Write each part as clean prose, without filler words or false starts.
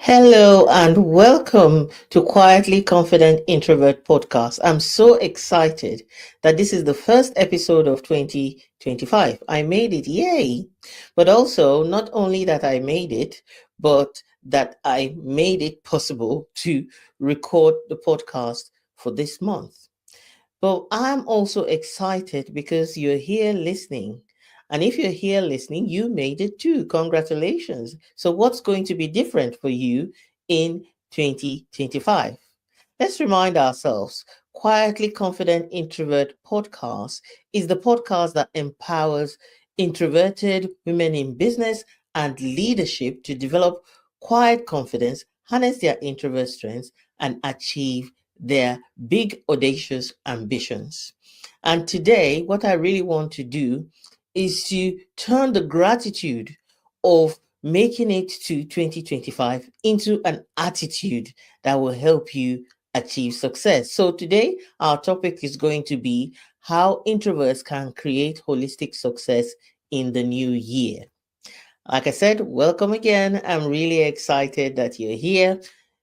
Hello and welcome to Quietly Confident Introvert podcast. I'm so excited that this is the first episode of 2025. I made it, yay! But also, not only that I made it, but that I made it possible to record the podcast for this month. But I'm also excited because you're here listening. And if you're here listening, you made it too. Congratulations. So, what's going to be different for you in 2025? Let's remind ourselves Quietly Confident Introvert podcast is the podcast that empowers introverted women in business and leadership to develop quiet confidence, harness their introvert strengths, and achieve their big, audacious ambitions. And today, what I really want to do is to turn the gratitude of making it to 2025 into an attitude that will help you achieve success. So, today, our topic is going to be how introverts can create holistic success in the new year. Like I said, welcome again. I'm really excited that you're here.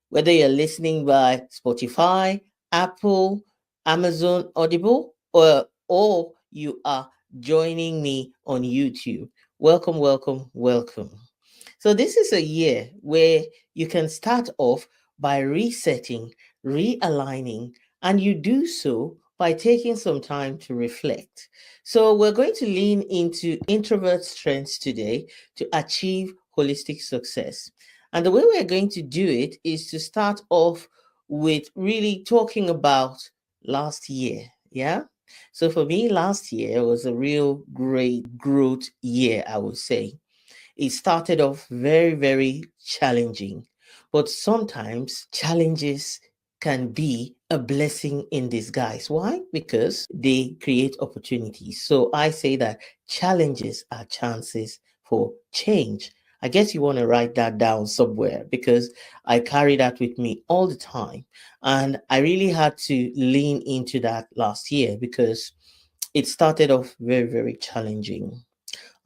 Whether you're listening by Spotify, Apple, Amazon Audible, or you are joining me on YouTube. Welcome, welcome, welcome. So, this is a year where you can start off by resetting, realigning, and you do so by taking some time to reflect. So, we're going to lean into introvert strengths today to achieve holistic success. And the way we're going to do it is to start off with really talking about last year. Yeah. So, for me, last year was a real great growth year, I would say. It started off very, very challenging, but sometimes challenges can be a blessing in disguise. Why? Because they create opportunities. So I say that challenges are chances for change. I guess you want to write that down somewhere because I carry that with me all the time. And I really had to lean into that last year because it started off very, very challenging.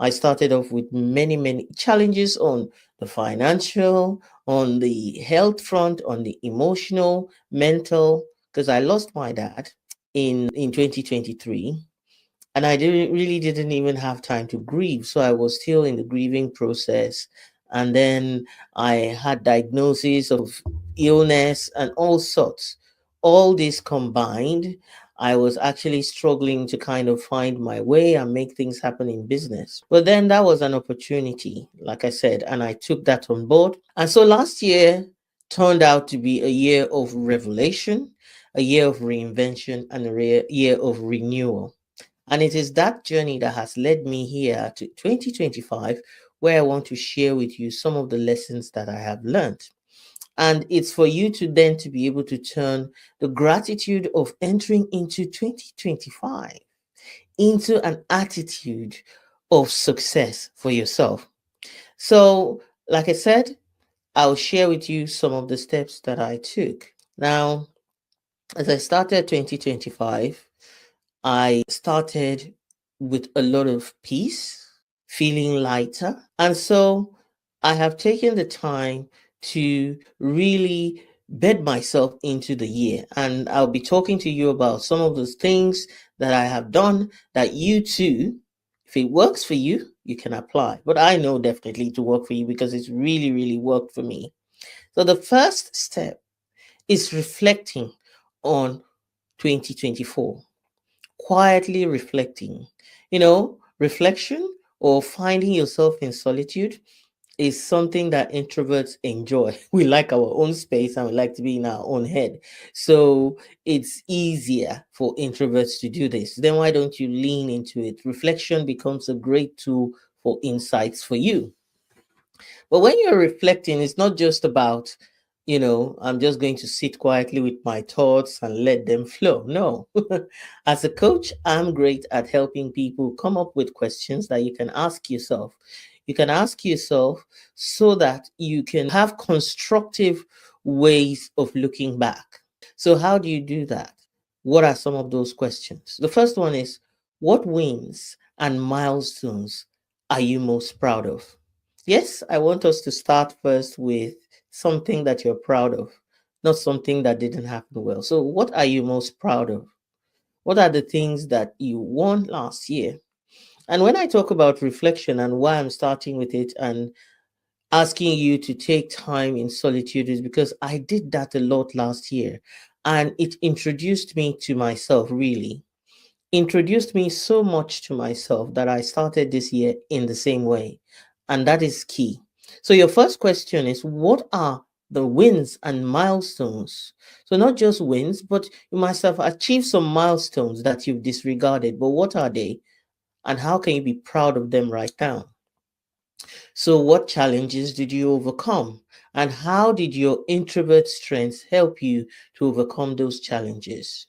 I started off with many, many challenges on the financial, on the health front, on the emotional, mental, because I lost my dad in 2023 and I didn't even have time to grieve. So I was still in the grieving process. And then I had diagnosis of illness and all sorts. All this combined, I was actually struggling to kind of find my way and make things happen in business. But then that was an opportunity, like I said, and I took that on board. And so last year turned out to be a year of revelation, a year of reinvention, and a year of renewal. And it is that journey that has led me here to 2025, where I want to share with you some of the lessons that I have learned. And it's for you to then to be able to turn the gratitude of entering into 2025 into an attitude of success for yourself. So, like I said, I'll share with you some of the steps that I took. Now, as I started 2025, I started with a lot of peace, feeling lighter. And so I have taken the time to really bed myself into the year. And I'll be talking to you about some of those things that I have done that you too, if it works for you, you can apply. But I know definitely to work for you because it's really, really worked for me. So the first step is reflecting on 2024, quietly reflecting. Reflection or finding yourself in solitude is something that introverts enjoy. We like our own space and we like to be in our own head. So it's easier for introverts to do this. Then why don't you lean into it? Reflection becomes a great tool for insights for you. But when you're reflecting, it's not just about, I'm just going to sit quietly with my thoughts and let them flow. No. As a coach, I'm great at helping people come up with questions that you can ask yourself. You can ask yourself so that you can have constructive ways of looking back. So, how do you do that? What are some of those questions? The first one is, what wins and milestones are you most proud of? Yes, I want us to start first with something that you're proud of, not something that didn't happen well. So, what are you most proud of? What are the things that you won last year? And when I talk about reflection and why I'm starting with it and asking you to take time in solitude is because I did that a lot last year. And it introduced me to myself, really. Introduced me so much to myself that I started this year in the same way. And that is key. So, your first question is, what are the wins and milestones? So, not just wins, but you must have achieved some milestones that you've disregarded. But what are they? And how can you be proud of them right now? So, what challenges did you overcome? And how did your introvert strengths help you to overcome those challenges?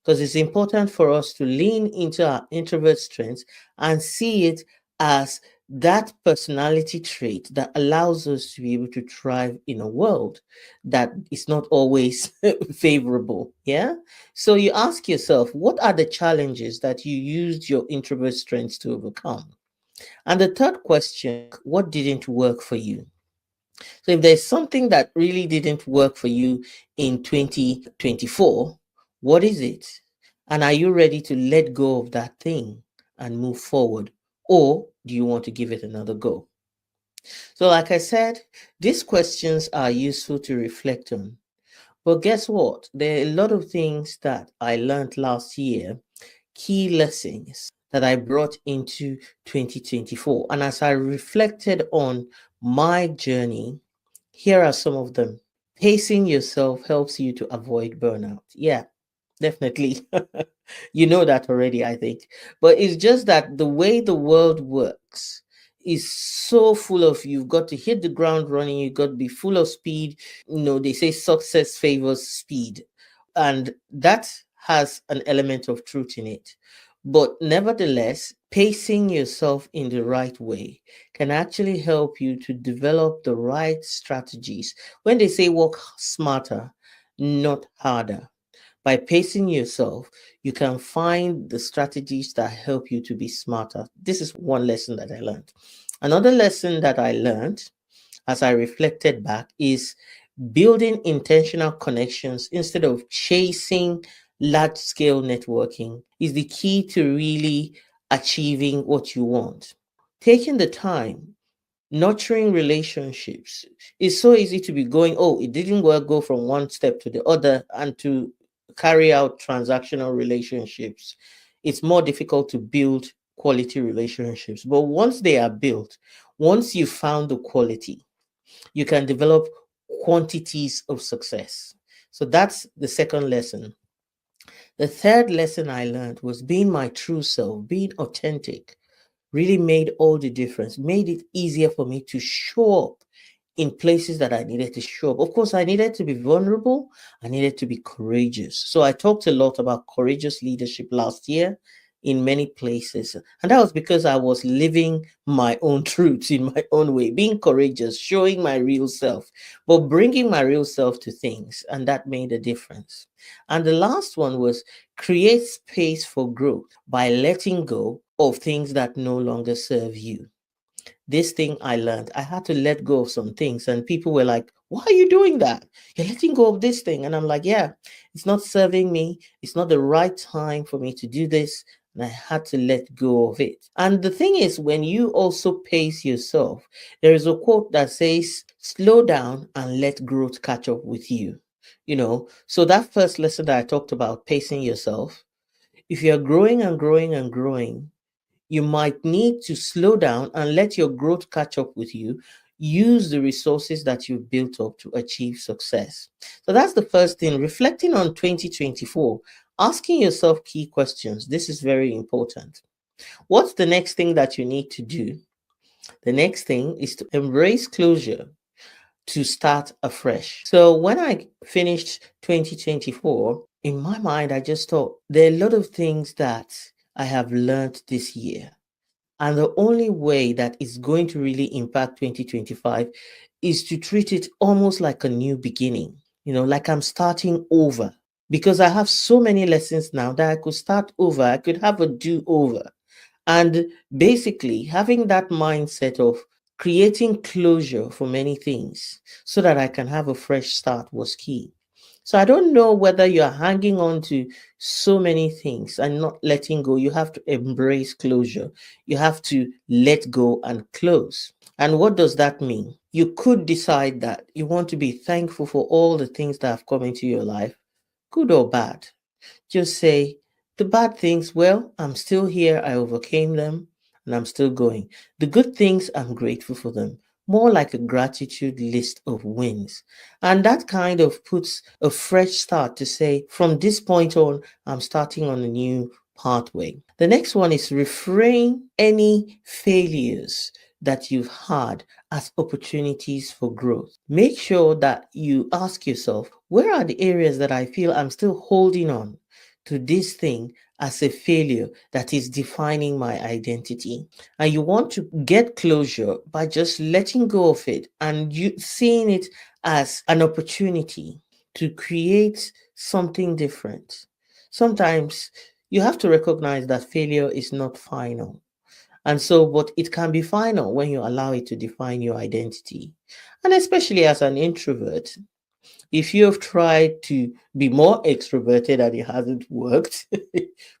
Because it's important for us to lean into our introvert strengths and see it as that personality trait that allows us to be able to thrive in a world that is not always favorable. Yeah. So you ask yourself, what are the challenges that you used your introvert strengths to overcome? And the third question, what didn't work for you? So if there's something that really didn't work for you in 2024, what is it? And are you ready to let go of that thing and move forward? Or do you want to give it another go? So, like I said, these questions are useful to reflect on. But guess what? There are a lot of things that I learned last year, key lessons that I brought into 2024. And as I reflected on my journey, here are some of them. Pacing yourself helps you to avoid burnout. Yeah, definitely. You know that already, I think. But it's just that the way the world works is so full of you've got to hit the ground running, you've got to be full of speed. They say success favors speed, and that has an element of truth in it. But nevertheless, pacing yourself in the right way can actually help you to develop the right strategies. When they say work smarter, not harder, by pacing yourself, you can find the strategies that help you to be smarter. This is one lesson that I learned. Another lesson that I learned as I reflected back is building intentional connections instead of chasing large scale networking is the key to really achieving what you want. Taking the time, nurturing relationships. It's so easy to be going, oh, it didn't work, go from one step to the other and to carry out transactional relationships. It's more difficult to build quality relationships. But once they are built, once you found the quality, you can develop quantities of success. So that's the second lesson. The third lesson I learned was being my true self, being authentic really made all the difference, made it easier for me to show up in places that I needed to show up. Of course, I needed to be vulnerable, I needed to be courageous. So I talked a lot about courageous leadership last year in many places. And that was because I was living my own truths in my own way, being courageous, showing my real self, but bringing my real self to things. And that made a difference. And the last one was create space for growth by letting go of things that no longer serve you. This thing I learned, I had to let go of some things, and people were like, why are you doing that? You're letting go of this thing. And I'm like, yeah, it's not serving me. It's not the right time for me to do this. And I had to let go of it. And the thing is, when you also pace yourself, there is a quote that says, slow down and let growth catch up with you. So that first lesson that I talked about, pacing yourself, if you're growing and growing and growing, you might need to slow down and let your growth catch up with you. Use the resources that you've built up to achieve success. So that's the first thing. Reflecting on 2024, asking yourself key questions. This is very important. What's the next thing that you need to do? The next thing is to embrace closure to start afresh. So when I finished 2024, in my mind, I just thought there are a lot of things that I have learned this year. And the only way that is going to really impact 2025 is to treat it almost like a new beginning, like I'm starting over. Because I have so many lessons now that I could start over, I could have a do over. And basically, having that mindset of Creating closure for many things so that I can have a fresh start was key. So I don't know whether you're hanging on to so many things and not letting go. You have to embrace closure. You have to let go and close. And what does that mean? You could decide that you want to be thankful for all the things that have come into your life, good or bad. Just say, the bad things, well, I'm still here, I overcame them, and I'm still going. The good things, I'm grateful for them. More like a gratitude list of wins. And that kind of puts a fresh start to say, from this point on, I'm starting on a new pathway. The next one is reframe any failures that you've had as opportunities for growth. Make sure that you ask yourself, where are the areas that I feel I'm still holding on to this thing as a failure that is defining my identity? And you want to get closure by just letting go of it and you seeing it as an opportunity to create something different. Sometimes you have to recognize that failure is not final. And so, but it can be final when you allow it to define your identity. And especially as an introvert, if you have tried to be more extroverted and it hasn't worked,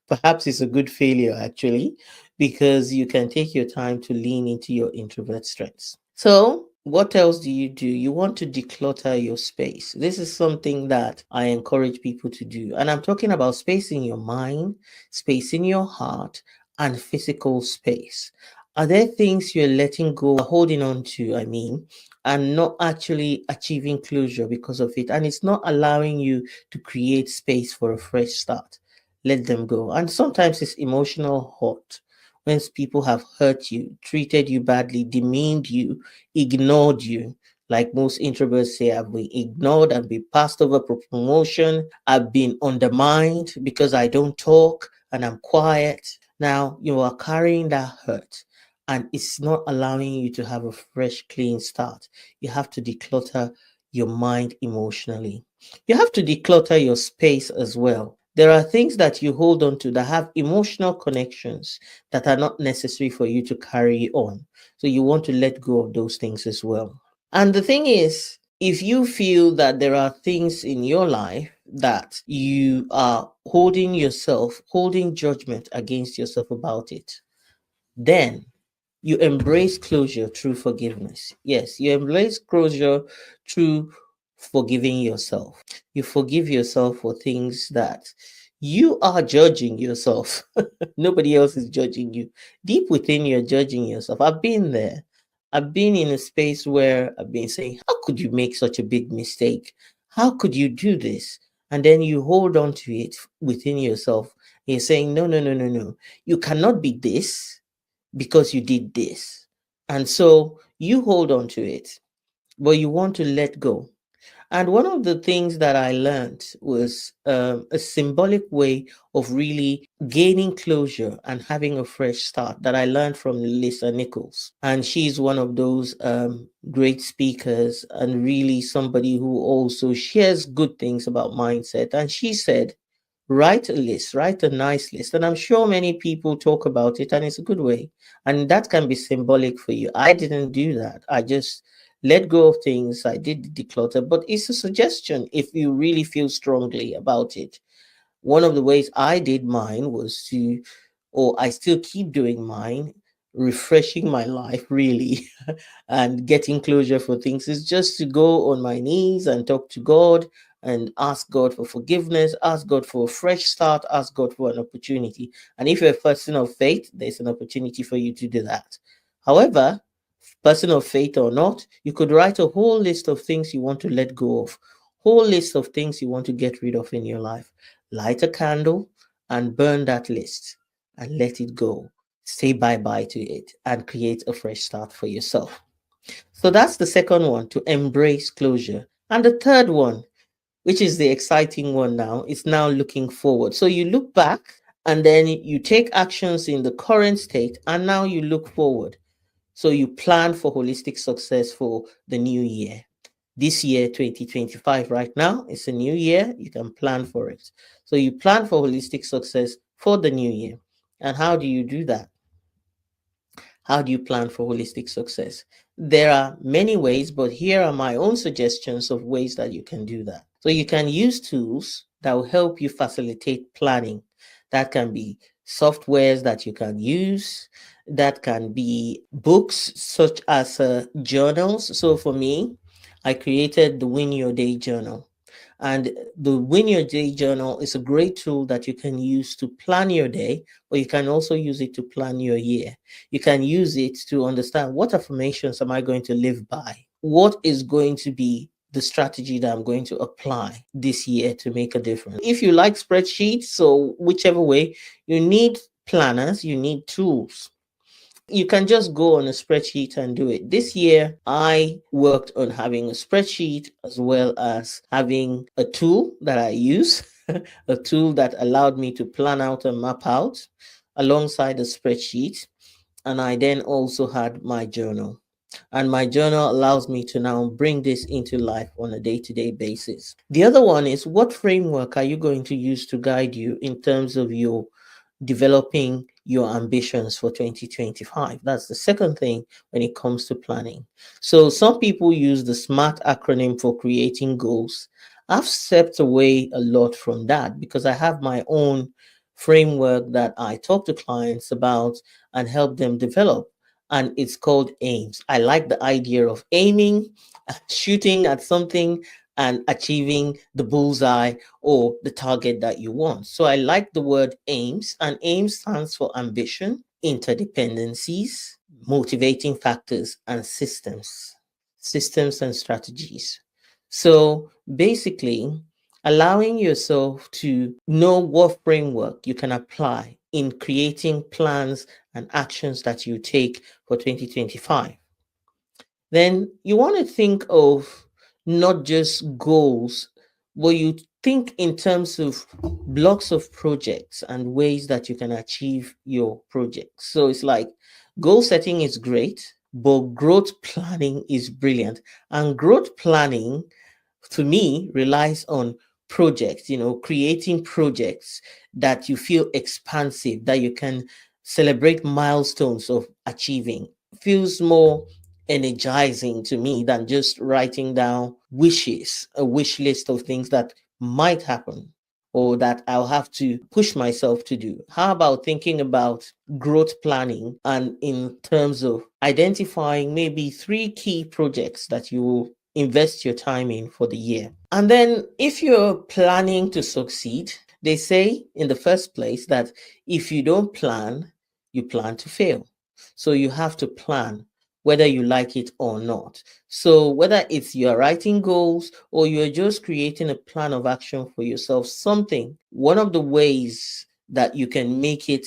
perhaps it's a good failure actually, because you can take your time to lean into your introvert strengths. So, what else do? You want to declutter your space. This is something that I encourage people to do. And I'm talking about space in your mind, space in your heart, and physical space. Are there things you're letting go, holding on to, I mean, and not actually achieving closure because of it? And it's not allowing you to create space for a fresh start. Let them go. And sometimes it's emotional hurt when people have hurt you, treated you badly, demeaned you, ignored you. Like most introverts say, I've been ignored and been passed over for promotion. I've been undermined because I don't talk and I'm quiet. Now you are carrying that hurt and it's not allowing you to have a fresh, clean start. You have to declutter your mind emotionally. You have to declutter your space as well. There are things that you hold on to that have emotional connections that are not necessary for you to carry on. So you want to let go of those things as well. And the thing is, if you feel that there are things in your life that you are holding judgment against yourself about it, then you embrace closure through forgiveness. Yes, you embrace closure through forgiving yourself. You forgive yourself for things that you are judging yourself. Nobody else is judging you. Deep within, you're judging yourself. I've been there. I've been in a space where I've been saying, how could you make such a big mistake? How could you do this? And then you hold on to it within yourself. You're saying, no, no, no, no, no. You cannot be this because you did this. And so you hold on to it, but you want to let go. And one of the things that I learned was a symbolic way of really gaining closure and having a fresh start that I learned from Lisa Nichols. And she's one of those great speakers and really somebody who also shares good things about mindset. And she said, write a list, write a nice list. And I'm sure many people talk about it, and it's a good way. And that can be symbolic for you. I didn't do that. I just let go of things. I did declutter, but it's a suggestion if you really feel strongly about it. One of the ways I did mine was to, or I still keep doing mine, refreshing my life really and getting closure for things is just to go on my knees and talk to God and ask God for forgiveness, ask God for a fresh start, ask God for an opportunity. And if you're a person of faith, there's an opportunity for you to do that. However, person of faith or not, you could write a whole list of things you want to let go of, whole list of things you want to get rid of in your life. Light a candle and burn that list and let it go. Say bye bye to it and create a fresh start for yourself. So that's the second one, to embrace closure. And the third one, which is the exciting one now, is now looking forward. So you look back and then you take actions in the current state and now you look forward. So you plan for holistic success for the new year. This year, 2025, right now, it's a new year. You can plan for it. So you plan for holistic success for the new year. And how do you do that? How do you plan for holistic success? There are many ways, but here are my own suggestions of ways that you can do that. So you can use tools that will help you facilitate planning. That can be softwares that you can use, that can be books such as journals. So for me, I created the Win Your Day journal. And the Win Your Day journal is a great tool that you can use to plan your day, or you can also use it to plan your year. You can use it to understand what affirmations am I going to live by? What is going to be the strategy that I'm going to apply this year to make a difference? If you like spreadsheets, so whichever way, you need planners, you need tools. You can just go on a spreadsheet and do it. This year, I worked on having a spreadsheet as well as having a tool that I use, a tool that allowed me to plan out and map out alongside the spreadsheet. And I then also had my journal. And my journal allows me to now bring this into life on a day to day basis. The other one is, what framework are you going to use to guide you in terms of your developing your ambitions for 2025? That's the second thing when it comes to planning. So some people use the SMART acronym for creating goals. I've stepped away a lot from that because I have my own framework that I talk to clients about and help them develop. And it's called AIMS. I like the idea of aiming, shooting at something, and achieving the bullseye or the target that you want. So I like the word AIMS, and AIMS stands for ambition, interdependencies, motivating factors, and systems and strategies. So basically, allowing yourself to know what framework you can apply in creating plans and actions that you take for 2025. Then you want to think of not just goals, but you think in terms of blocks of projects and ways that you can achieve your projects. So it's like goal setting is great, but growth planning is brilliant. And growth planning to me relies on projects, creating projects that you feel expansive, that you can celebrate milestones of achieving. Feels more energizing to me than just writing down wishes, a wish list of things that might happen or that I'll have to push myself to do. How about thinking about growth planning and in terms of identifying maybe three key projects that you will invest your time in for the year? And then if you're planning to succeed, they say in the first place that if you don't plan, you plan to fail. So you have to plan whether you like it or not. So whether it's you're writing goals or you're just creating a plan of action for yourself, one of the ways that you can make it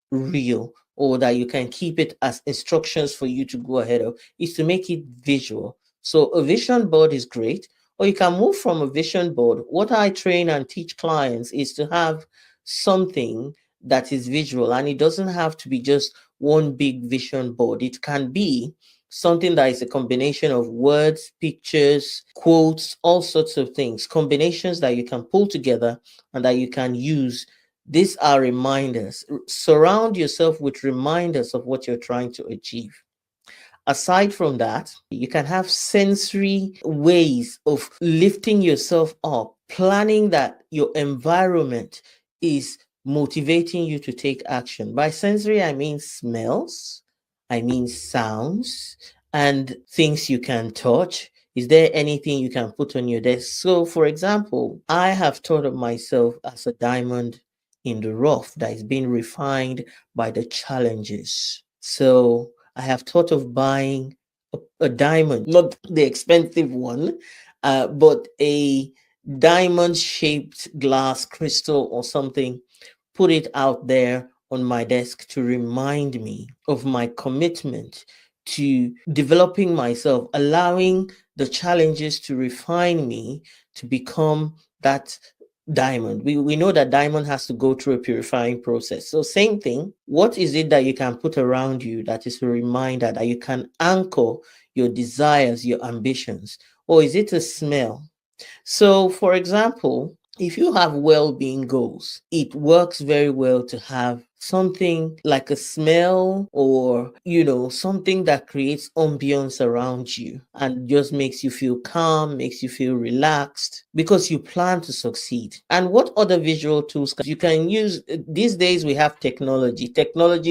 real or that you can keep it as instructions for you to go ahead of is to make it visual. So a vision board is great, or you can move from a vision board. What I train and teach clients is to have something that is visual, and it doesn't have to be just one big vision board. It can be something that is a combination of words, pictures, quotes, all sorts of things, combinations that you can pull together and that you can use. These are reminders. Surround yourself with reminders of what you're trying to achieve. Aside from that, you can have sensory ways of lifting yourself up, planning that your environment is motivating you to take action. By sensory, I mean smells, I mean sounds, and things you can touch. Is there anything you can put on your desk? So, for example, I have thought of myself as a diamond in the rough that is being refined by the challenges. So, I have thought of buying a diamond, not the expensive one, but a diamond shaped glass crystal or something, put it out there on my desk to remind me of my commitment to developing myself, allowing the challenges to refine me to become that diamond. We know that diamond has to go through a purifying process. So same thing, what is it that you can put around you that is a reminder that you can anchor your desires, your ambitions? Or is it a smell? So for example, if you have well-being goals, it works very well to have something like a smell, or something that creates ambience around you and just makes you feel calm, makes you feel relaxed, because you plan to succeed. And what other visual tools you can use? These days we have technology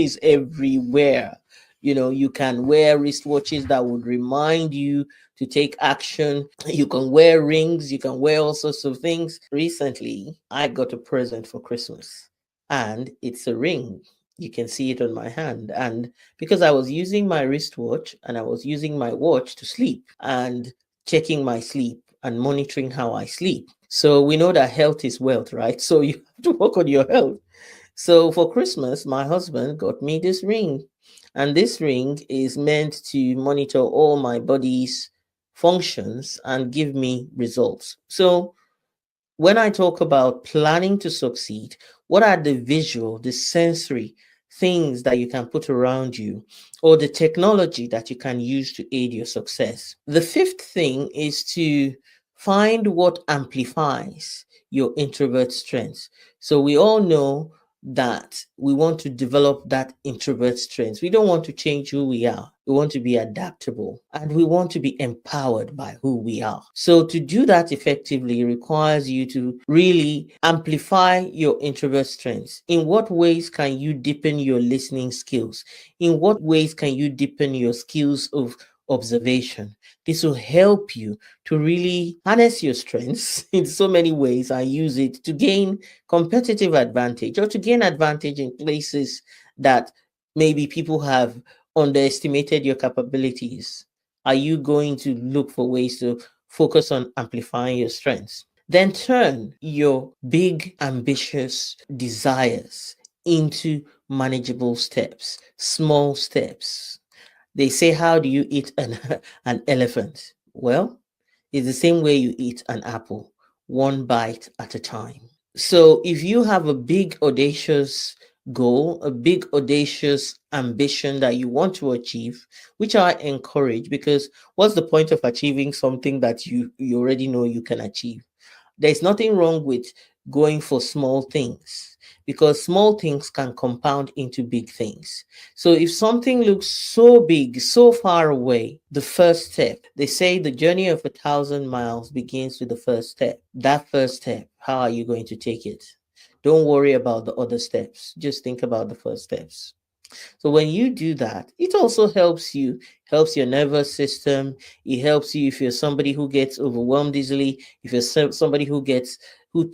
is everywhere. You can wear wristwatches that would remind you to take action. You can wear rings, you can wear all sorts of things. Recently, I got a present for Christmas, and it's a ring. You can see it on my hand. And because I was using my wristwatch and I was using my watch to sleep and checking my sleep and monitoring how I sleep. So we know that health is wealth, right? So you have to work on your health. So for Christmas, my husband got me this ring. And this ring is meant to monitor all my body's functions and give me results. So when I talk about planning to succeed, what are the visual, the sensory things that you can put around you, or the technology that you can use to aid your success? The fifth thing is to find what amplifies your introvert strengths. So we all know that we want to develop that introvert strengths. We don't want to change who we are. We want to be adaptable, and we want to be empowered by who we are. So to do that effectively requires you to really amplify your introvert strengths. In what ways can you deepen your listening skills? In what ways can you deepen your skills of observation? This will help you to really harness your strengths in so many ways and use it to gain competitive advantage, or to gain advantage in places that maybe people have underestimated your capabilities. Are you going to look for ways to focus on amplifying your strengths? Then turn your big, ambitious desires into manageable steps, small steps. They say, how do you eat an elephant? Well, it's the same way you eat an apple, one bite at a time. So if you have a big, audacious goal, a big, audacious ambition that you want to achieve, which I encourage, because what's the point of achieving something that you already know you can achieve? There's nothing wrong with going for small things, because small things can compound into big things. So if something looks so big, so far away, the first step, they say the journey of 1,000 miles begins with the first step. That first step, how are you going to take it? Don't worry about the other steps. Just think about the first steps. So when you do that, it also helps your nervous system. It helps you if you're somebody who gets overwhelmed easily, if you're somebody who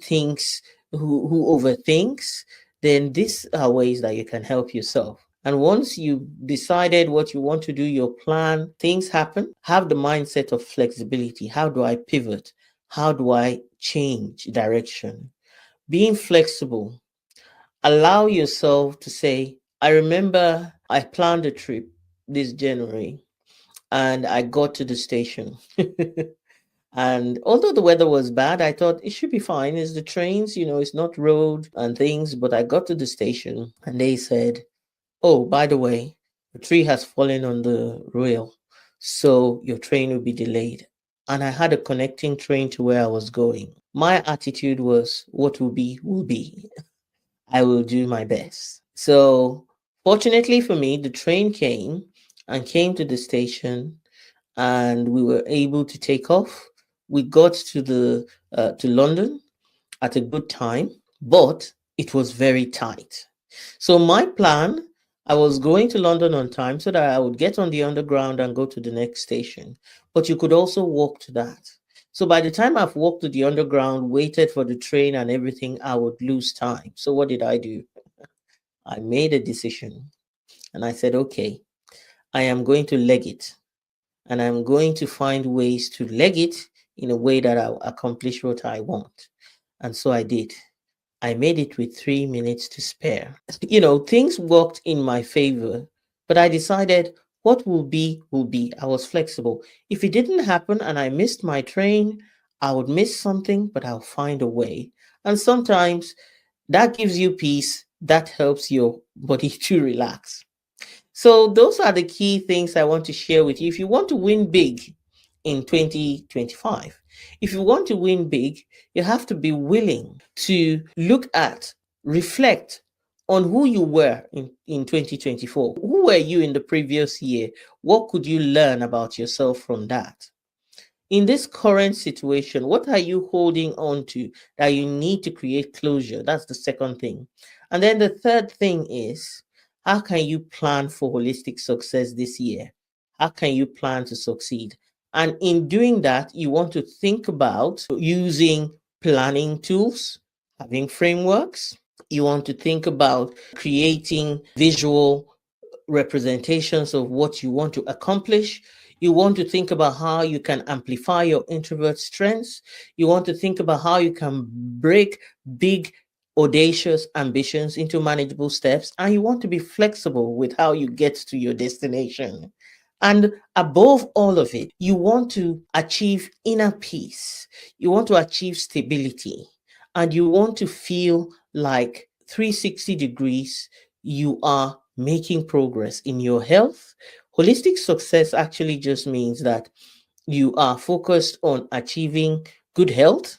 thinks, who overthinks, then these are ways that you can help yourself. And once you've decided what you want to do, your plan, things happen, have the mindset of flexibility. How do I pivot? How do I change direction? Being flexible, allow yourself to say, I remember I planned a trip this January and I got to the station. And although the weather was bad, I thought it should be fine. It's the trains, it's not road and things. But I got to the station and they said, oh, by the way, a tree has fallen on the rail, so your train will be delayed. And I had a connecting train to where I was going. My attitude was, what will be, will be. I will do my best. So, fortunately for me, the train came to the station, and we were able to take off. We got to London at a good time, but it was very tight. So my plan, I was going to London on time so that I would get on the underground and go to the next station. But you could also walk to that. So by the time I've walked to the underground, waited for the train and everything, I would lose time. So what did I do? I made a decision and I said, okay, I am going to leg it, and I'm going to find ways to leg it in a way that I'll accomplish what I want. And so I did. I made it with 3 minutes to spare. Things worked in my favor, but I decided what will be, will be. I was flexible. If it didn't happen and I missed my train, I would miss something, but I'll find a way. And sometimes that gives you peace, that helps your body to relax. So, those are the key things I want to share with you. If you want to win big in 2025. If you want to win big, you have to be willing to look at, reflect on who you were in 2024. Who were you in the previous year? What could you learn about yourself from that? In this current situation, what are you holding on to that you need to create closure? That's the second thing. And then the third thing is, how can you plan for holistic success this year? How can you plan to succeed? And in doing that, you want to think about using planning tools, having frameworks. You want to think about creating visual representations of what you want to accomplish. You want to think about how you can amplify your introvert strengths. You want to think about how you can break big, audacious ambitions into manageable steps. And you want to be flexible with how you get to your destination. And above all of it, you want to achieve inner peace. You want to achieve stability. And you want to feel like 360 degrees you are making progress in your health. Holistic success actually just means that you are focused on achieving good health,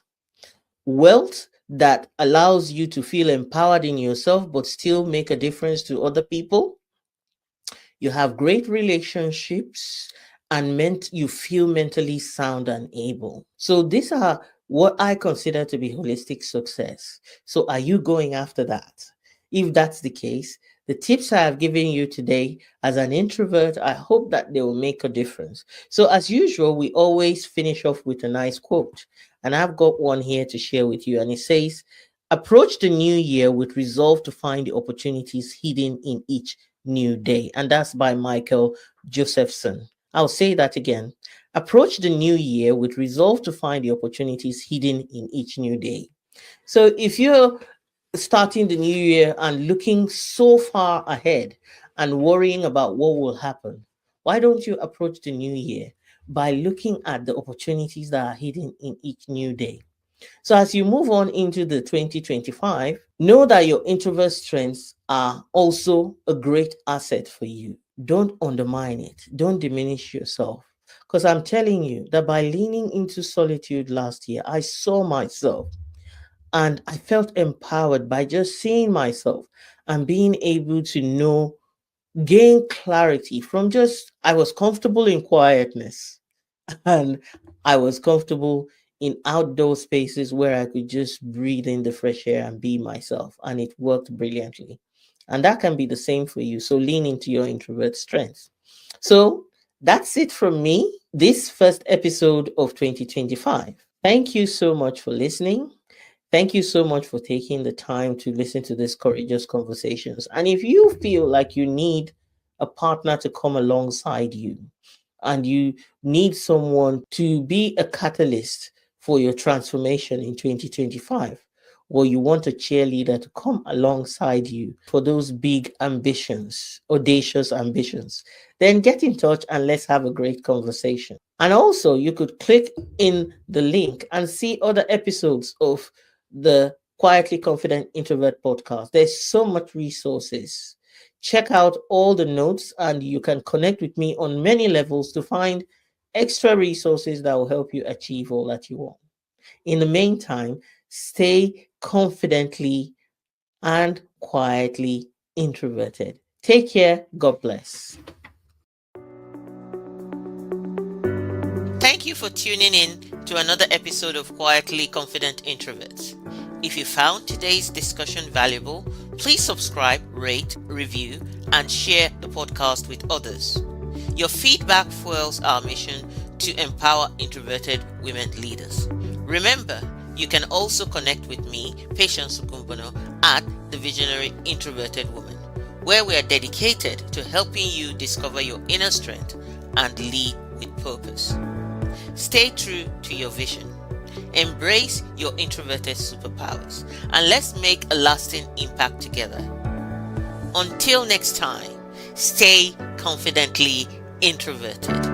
wealth that allows you to feel empowered in yourself but still make a difference to other people. You have great relationships and you feel mentally sound and able. So these are what I consider to be holistic success. So are you going after that? If that's the case, the tips I have given you today as an introvert, I hope that they will make a difference. So as usual, we always finish off with a nice quote. And I've got one here to share with you. And it says, approach the new year with resolve to find the opportunities hidden in each new day. And that's by Michael Josephson. I'll say that again. Approach the new year with resolve to find the opportunities hidden in each new day. So if you're starting the new year and looking so far ahead and worrying about what will happen, why don't you approach the new year by looking at the opportunities that are hidden in each new day? So as you move on into the 2025, know that your introvert strengths are also a great asset for you. Don't undermine it. Don't diminish yourself. Because I'm telling you that by leaning into solitude last year, I saw myself and I felt empowered by just seeing myself and being able to know, gain clarity from just, I was comfortable in quietness and I was comfortable in outdoor spaces where I could just breathe in the fresh air and be myself. And it worked brilliantly. And that can be the same for you. So lean into your introvert strengths. So that's it from me, this first episode of 2025. Thank you so much for listening. Thank you so much for taking the time to listen to these courageous conversations. And if you feel like you need a partner to come alongside you, and you need someone to be a catalyst for your transformation in 2025, or you want a cheerleader to come alongside you for those big ambitions, audacious ambitions, then get in touch and let's have a great conversation. And also, you could click in the link and see other episodes of the Quietly Confident Introvert podcast. There's so much resources. Check out all the notes and you can connect with me on many levels to find extra resources that will help you achieve all that you want. In the meantime, stay confidently and quietly introverted. Take care. God bless. Thank you for tuning in to another episode of Quietly Confident Introverts. If you found today's discussion valuable, please subscribe, rate, review, and share the podcast with others. Your feedback fuels our mission to empower introverted women leaders. Remember, you can also connect with me, Patience Sukumbono, at The Visionary Introverted Woman, where we are dedicated to helping you discover your inner strength and lead with purpose. Stay true to your vision. Embrace your introverted superpowers and let's make a lasting impact together. Until next time, stay confidently introverted.